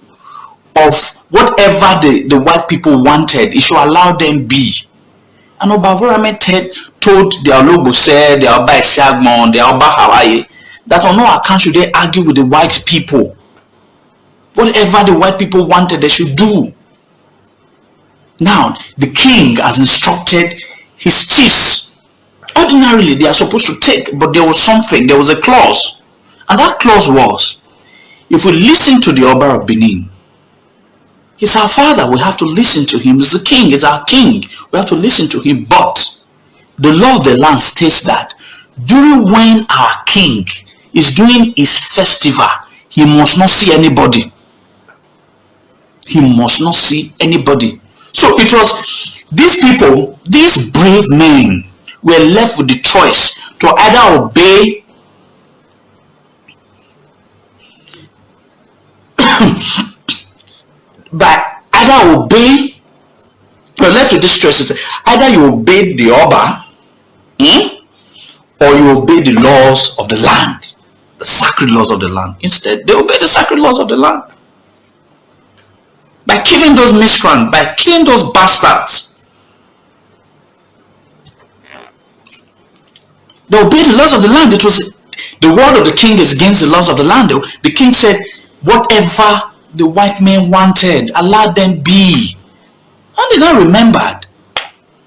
of whatever the white people wanted, he should allow them be. And Oba Vorame told the Olobose, the Oba Esiagbon, the Oba Hawaii, that on no account should they argue with the white people. Whatever the white people wanted, they should do. Now, the king has instructed his chiefs. Ordinarily, they are supposed to take, but there was something, there was a clause. And that clause was, if we listen to the Oba of Benin, he's our father, we have to listen to him. He's the king, he's our king. We have to listen to him. But the law of the land states that during when our king is doing his festival, he must not see anybody. He must not see anybody. So it was these people, these brave men, were left with the choice to either obey left with this choice. Either you obey the Oba, or you obey the laws of the land, the sacred laws of the land. Instead, they obey the sacred laws of the land. By killing those miscreants, by killing those bastards, they obeyed the laws of the land. It was The word of the king is against the laws of the land. The king said, whatever the white men wanted, allow them be. And they now remembered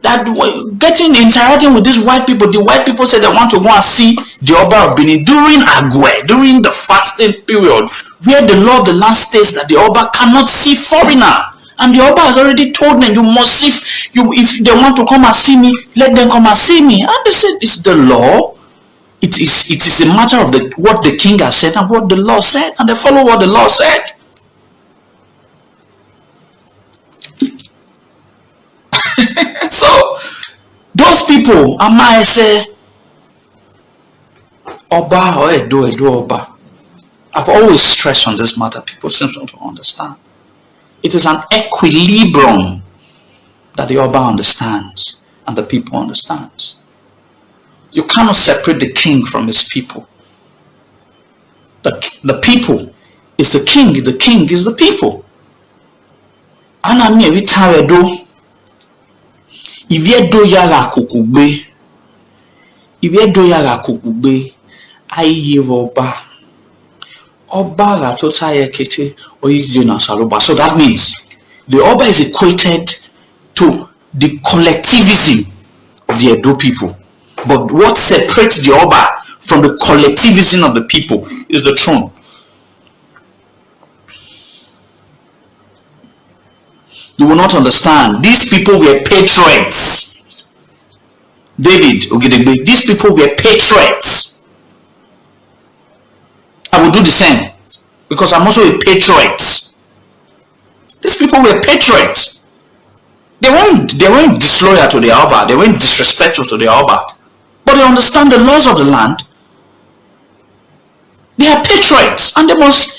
that interacting with these white people, the white people said they want to go and see the Oba of Benin during Agwe, during the fasting period, where the law of the land states that the Oba cannot see foreigner. And the Oba has already told them, you must see, if they want to come and see me, let them come and see me. And they said, it's the law. It is a matter of what the king has said and what the law said. And they follow what the law said. So, those people, I might say, Oba or Edo Oba. I've always stressed on this matter. People seem to understand. It is an equilibrium that the Oba understands and the people understands. You cannot separate the king from his people. The people is the king is the people. And I'm here with Taredo. If you do yaga kukube, I hear Oba ratota yekete oyijina saluba. So that means the Oba is equated to the collectivism of the Edo people. But what separates the Oba from the collectivism of the people is the throne. You will not understand. These people were patriots. David Ogedegbe, these people were patriots. I will do the same because I'm also a patriot. These people were patriots. They weren't disloyal to the Oba. They weren't disrespectful to the Oba. But they understand the laws of the land. They are patriots, and they must.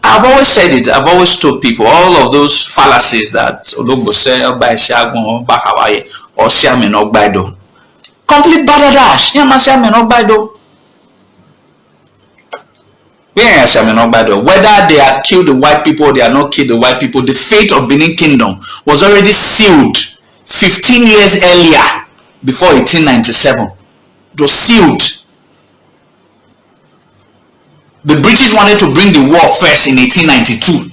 I've always said it. I've always told people all of those fallacies that Ologbo say by Shagun Bakawaye or Siamen Ogbaido. Complete balderdash. Siamen Ogbaido. Whether they had killed the white people or they had not killed the white people, the fate of Benin Kingdom was already sealed 15 years earlier, before 1897. It was sealed. The British wanted to bring the war first in 1892,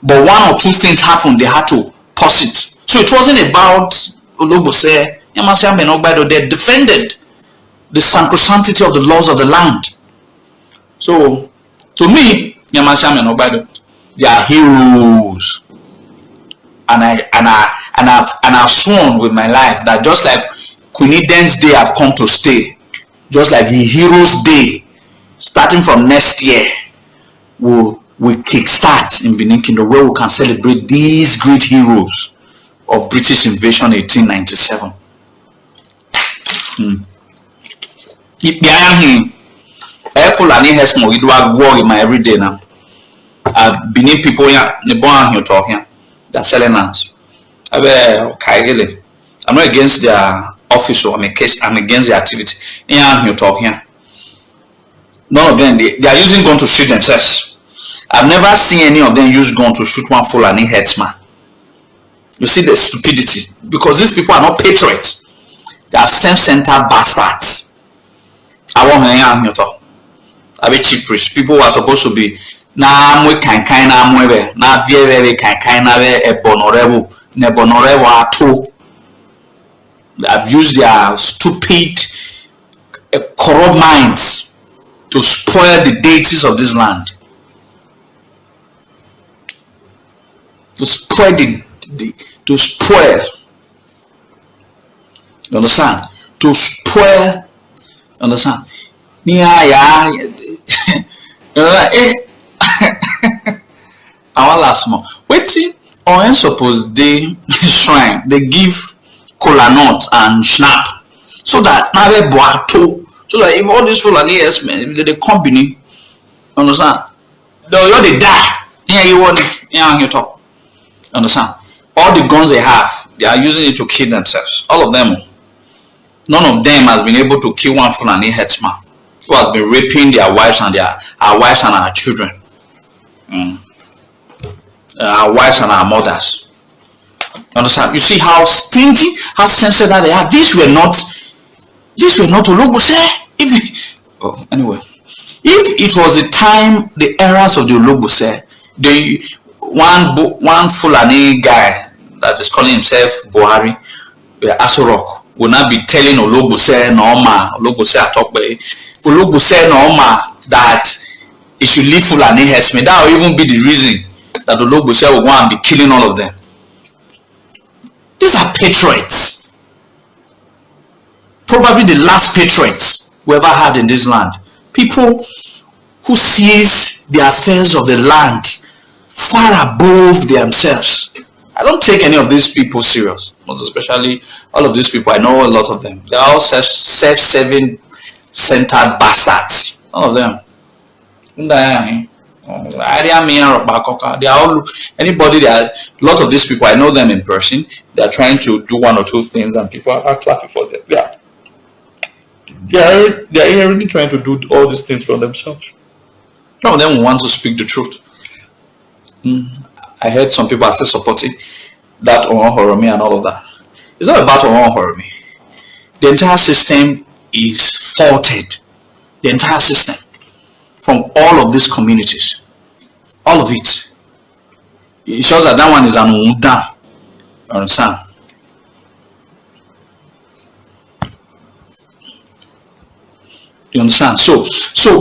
but one or two things happened. They had to pause it. So it wasn't about Ologbo say, they defended the sacrosanctity of the laws of the land. So to me, they are heroes, and I've sworn with my life that just like Queen Eden's day have come to stay, just like the Heroes' Day, starting from next year, we kickstart in Benin Kingdom, where we can celebrate these great heroes of British invasion 1897. Fulani has more. You do a war in my everyday now. Benin people here, the born here talk here. They're selling lands. I'm not against their office or I'm against their activity. Here talk here. None of them they are using gun to shoot themselves. I've never seen any of them use gun to shoot one Fulani headsman. You see the stupidity, because these people are not patriots. They are self-centered bastards. I want to talk. I be chief priest. People who are supposed to be na mwe kankai na mwebe na very kankai na ebonorevo ato. They've used their stupid, corrupt minds to spoil the deities of this land. To spoil to spoil. You understand? To spoil. You understand? Yeah. Our last month. Waiting or suppose they shrine, they give cola nut and snap, so that now they boato. So that if all these Fulani men, if they come Benin, understand? They die. Yeah, you want it. Yeah, you talk. Understand? All the guns they have, they are using it to kill themselves. All of them. None of them has been able to kill one Fulani headsman who has been raping their wives and our wives and our children. Our wives and our mothers. Understand? You see how stingy, how sensitive they are. These were not Ologbo say. Anyway, If it was the time, the eras of the Olobose, the one Fulani guy that is calling himself Buhari, Asorok, will not be telling Olobose Norma, Olobose Atokbe, Olobose Norma that he should leave Fulani herdsmen. That will even be the reason that Olobose will go and be killing all of them. These are patriots. Probably the last patriots we ever had in this land. People who sees the affairs of the land far above themselves. I don't take any of these people serious, most especially all of these people. I know a lot of them. They're all self-serving, centered bastards. All of them. They are all anybody that a lot of these people, I know them in person. They are trying to do one or two things, and people are clapping for them. They are really trying to do all these things for themselves. None of them want to speak the truth. I heard some people are still supporting that Horomi and all of that. It's not about Horomi. The entire system is faulted. The entire system from all of these communities. All of it. It shows that one is an Uda. You understand? You understand? So,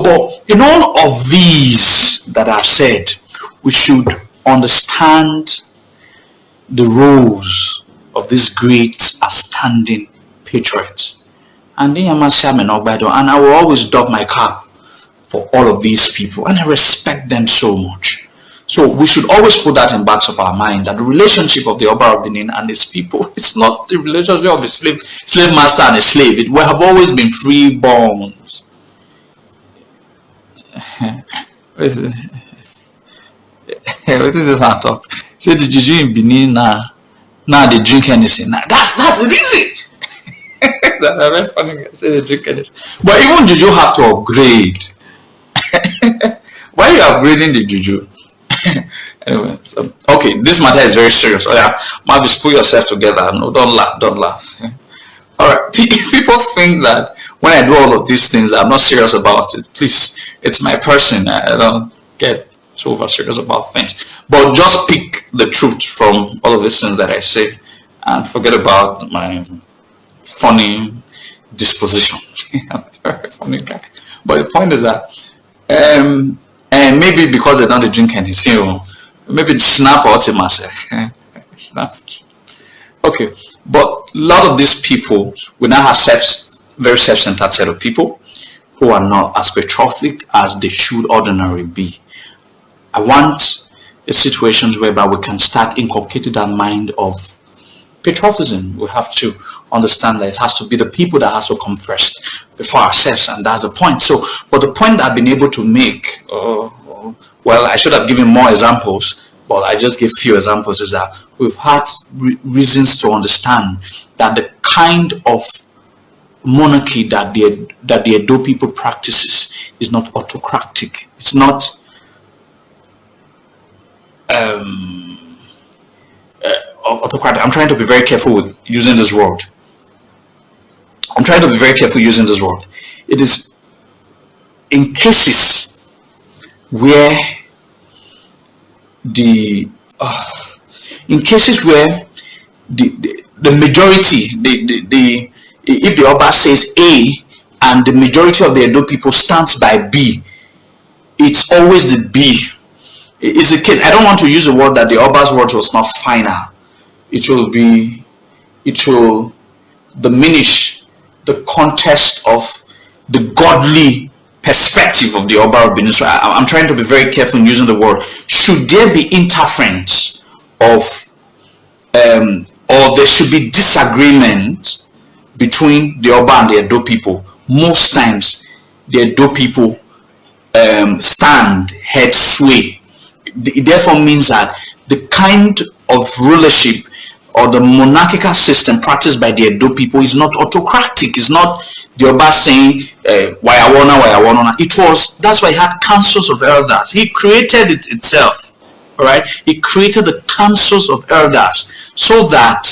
but in all of these that I've said, we should understand the roles of these great outstanding patriots. And I will always doff my cap for all of these people, and I respect them so much. So we should always put that in backs of our mind, that the relationship of the Oba of Benin and his people, it's not the relationship of a slave master and a slave. We have always been free bonds. What is this man talk? Say the juju in Benin now they drink anything. That's the reason. That's very funny. Say they drink anything. But even juju have to upgrade. Why are you upgrading the juju? Anyway, so, okay, this matter is very serious. Oh yeah, Mavis, put yourself together. No, don't laugh. All right, people think that when I do all of these things, I'm not serious about it. Please, it's my person. I don't get too over serious about things. But just pick the truth from all of these things that I say, and forget about my funny disposition. I'm a very funny guy. But the point is that, and maybe because they don't drink anything, maybe snap or myself. Snap. Okay, but a lot of these people will now have very self-centered set of people who are not as patriotic as they should ordinarily be. I want a situations whereby we can start inculcating that mind of patriotism. We have to understand that it has to be the people that has to come first before ourselves, and that's the point. So, but the point that I've been able to make, well, I should have given more examples, but I just give few examples, is that we've had reasons to understand that the kind of monarchy that the Edo people practices is not autocratic. It's not autocratic. I'm trying to be very careful with using this word. It is in cases where the majority, if the Oba says A and the majority of the Edo people stands by B, it's always the B. It's a case. I don't want to use the word that the Oba's word was not final. It will diminish the context of the godly perspective of the Oba of Benin. So I'm trying to be very careful in using the word. Should there be interference of or there should be disagreement between the Oba and the Edo people, most times the Edo people stand, head sway. It therefore means that the kind of rulership or the monarchical system practiced by the Edo people is not autocratic. It's not the Oba saying Wayawana. That's why he had councils of elders. He created it itself. All right, he created the councils of elders so that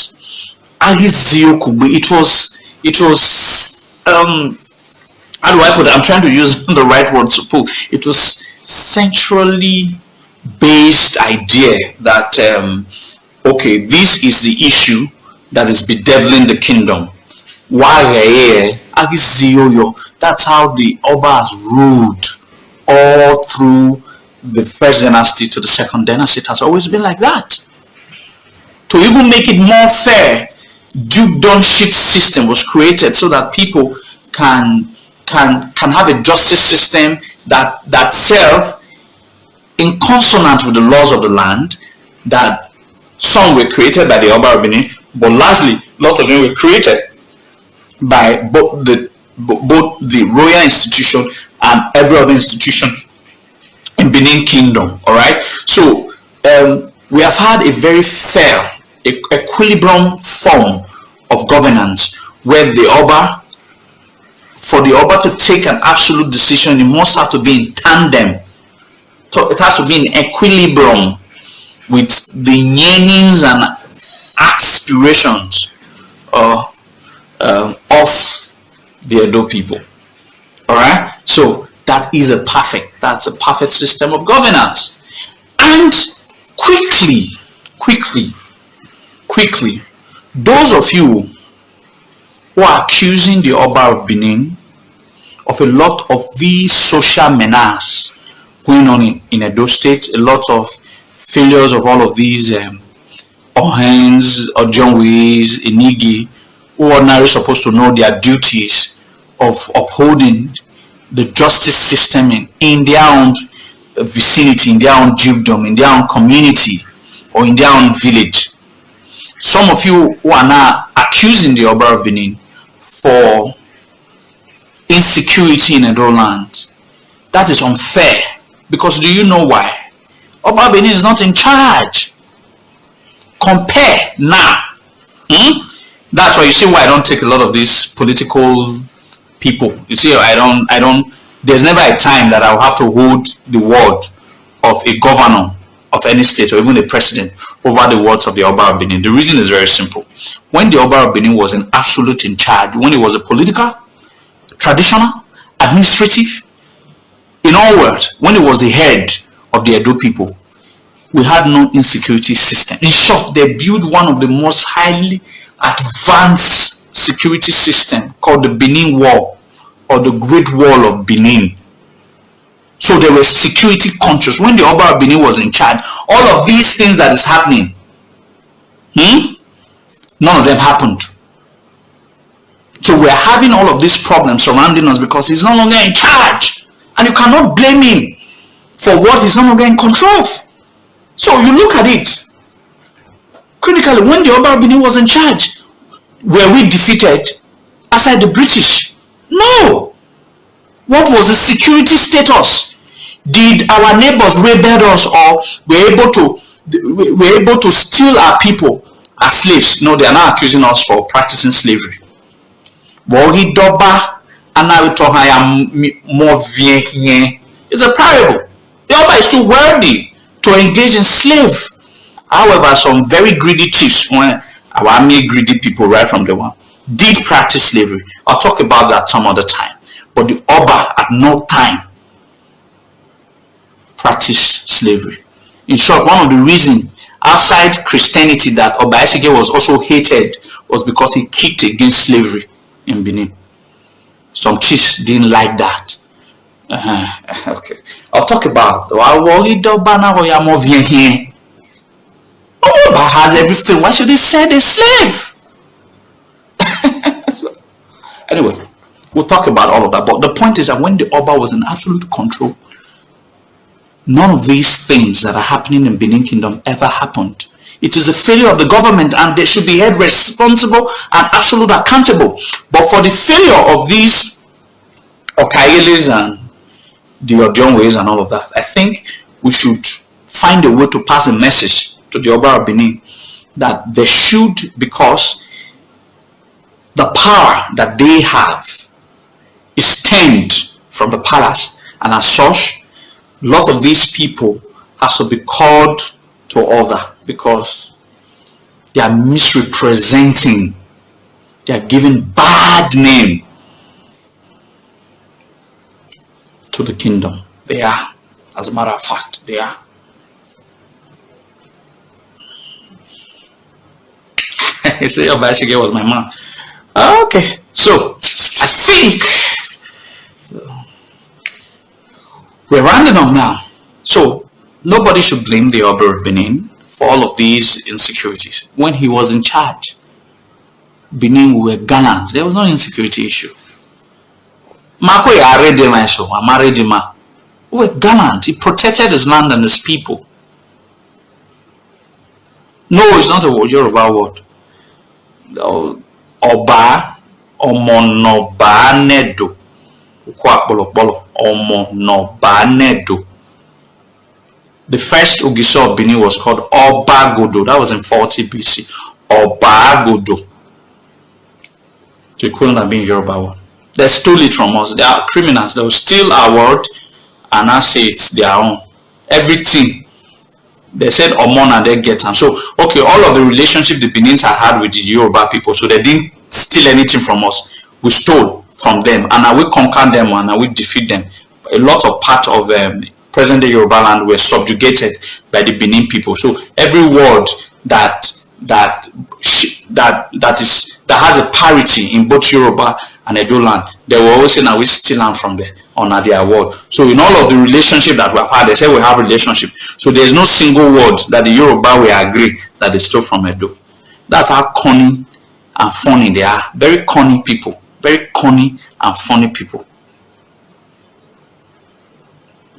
it was how do I put it? I'm trying to use the right word to put. It was centrally based idea that okay, this is the issue that is bedeviling the kingdom. Why we're here, that's how the Oba has ruled all through the first dynasty to the second dynasty. It has always been like that. To even make it more fair, dukedomship system was created so that people can have a justice system that serve in consonance with the laws of the land. That some were created by the Oba of Benin, but lastly, a lot of them were created by both the royal institution and every other institution in Benin Kingdom. All right, so we have had a very fair, equilibrium form of governance where the Oba, for the Oba to take an absolute decision, it must have to be in tandem. So it has to be in equilibrium with the yearnings and aspirations of the Edo people. All right, so that's a perfect system of governance. And quickly, those of you who are accusing the Oba of Benin of a lot of these social menace going on in Edo State, a lot of failures of all of these Ohens, Ojonwes, Inigi, who are ordinarily supposed to know their duties of upholding the justice system in their own vicinity, in their own dukedom, in their own community, or in their own village. Some of you who are now accusing the Oba of Benin for insecurity in Edo land, that is unfair. Because do you know why? Oba of Benin is not in charge. Compare now. That's why you see why I don't take a lot of these political people. You see, I don't. There's never a time that I'll have to hold the word of a governor of any state or even a president over the words of the Oba of Benin. The reason is very simple. When the Oba of Benin was in absolute in charge, when it was a political, traditional, administrative, in all words, when it was the head of the Edo people, we had no insecurity system. In short, they built one of the most highly advanced security system called the Benin Wall, or the Great Wall of Benin. So they were security conscious. When the Oba of Benin was in charge, all of these things that is happening, none of them happened. So we're having all of these problems surrounding us because he's no longer in charge. And you cannot blame him for what he's no longer in control of. So you look at it critically. When the Oba of Benin was in charge, were we defeated aside the British? No. What was the security status? Did our neighbors rebel us, or were able to steal our people as slaves? No, they are now accusing us for practicing slavery. It's a parable. The Oba is too worthy to engage in slave. However, some very greedy chiefs, our army greedy people right from the one, did practice slavery. I'll talk about that some other time. But the Oba at no time practiced slavery. In short, one of the reasons outside Christianity that Oba Esige was also hated was because he kicked against slavery in Benin. Some chiefs didn't like that. Okay, I'll talk about Oba has everything. Why should he send a slave? So, anyway, we'll talk about all of that. But the point is that when the Oba was in absolute control, none of these things that are happening in Benin Kingdom ever happened. It is a failure of the government, and they should be held responsible and absolutely accountable. But for the failure of these Okayeles and the Ojonwes and all of that, I think we should find a way to pass a message to the Oba of Benin that they should, because the power that they have is stemmed from the palace, and as such, a lot of these people has to be called to order because they are misrepresenting, they are giving bad name to the kingdom. They are. As a matter of fact, they are. You say your bicycle was my man. Okay, so I think we're rounding up now. So nobody should blame the Oba of Benin for all of these insecurities. When he was in charge, Benin were gallant. There was no insecurity issue. Marco were gallant. He protected his land and his people. No, it's not a word, Yoruba word. Oba Omonoba Nedo. Omonoba Nedo. The first Ogiso of Benin was called Oba Godo. That was in 40 BC. Oba Godo. So it couldn't have been Yoruba word. They stole it from us. They are criminals. They will steal our word and now say it's their own. Everything. They said Omon and they get them. So, okay, all of the relationship the Benins had with the Yoruba people, so they didn't steal anything from us. We stole from them, and now we conquer them, and now we defeat them. A lot of part of present-day Yoruba land were subjugated by the Benin people. So every word that has a parity in both Yoruba and Edo land, they will always say, now we steal land from there on their word. So in all of the relationship that we have had, they say we have relationship. So there is no single word that the Yoruba will agree that they stole from Edo. That's how cunning and funny they are. Very cunning people. Very cunning and funny people.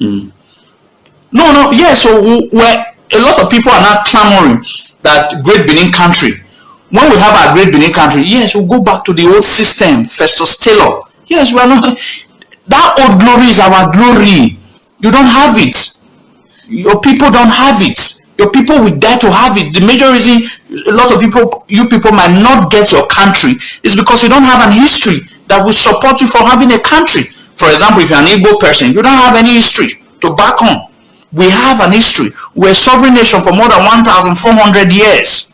No, yeah, so where a lot of people are now clamoring that Great Benin country, when we have our Great Benin country, yes, we'll go back to the old system, Festus Taylor. Yes, we are not. That old glory is our glory. You don't have it. Your people don't have it. Your people will die to have it. The major reason a lot of people, you people might not get your country is because you don't have an history that will support you for having a country. For example, if you're an Igbo person, you don't have any history to back on. We have an history. We're a sovereign nation for more than 1,400 years.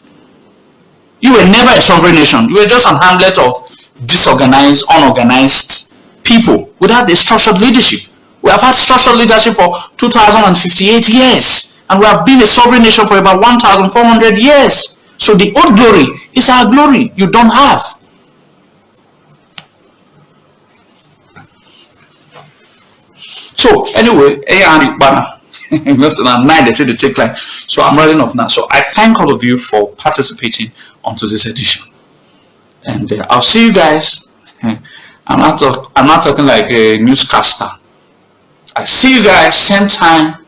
You were never a sovereign nation. You were just an hamlet of disorganized, unorganized people without a structured leadership. We have had structured leadership for 2,058 years, and we have been a sovereign nation for about 1,400 years. So the old glory is our glory. You don't have. So anyway, listen, I'm 9, they take like, so I'm running off now. So I thank all of you for participating onto this edition, and I'll see you guys. I'm not talking like a newscaster. I see you guys same time,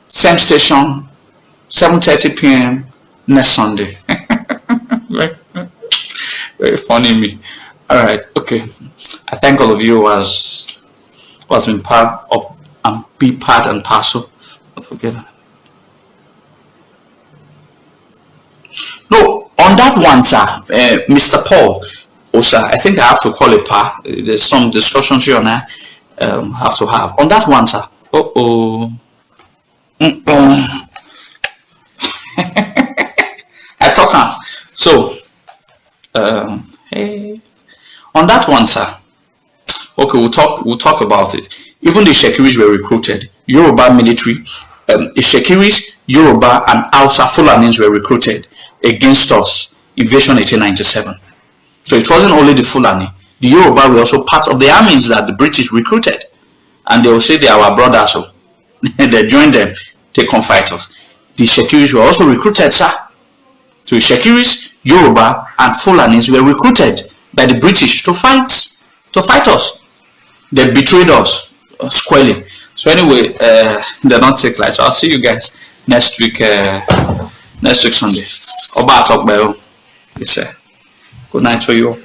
same station, 7:30 p.m. next Sunday. Very funny me. All right, okay. I thank all of you who has been part of and be part and parcel. Don't forget that. No, on that one, sir, Mr. Paul, sir, I think I have to call it pa. There's some discussion here and I have to have. On that one, sir. I talk. So, hey, on that one, sir. Okay, we'll talk about it. Even the Shekiris were recruited. Yoruba military, Shekiris, Yoruba, and Hausa Fulanis were recruited against us. Invasion 1897. So it wasn't only the Fulani. The Yoruba were also part of the armies that the British recruited. And they will say they are our brothers. So they joined them, take on fight us. The Shekiris were also recruited, sir. So Shekiris, Yoruba, and Fulanis were recruited by the British to fight us. They betrayed us squarely. So anyway, they don't take light. So I'll see you guys next week Sunday. Oba talk by you. Good night to you.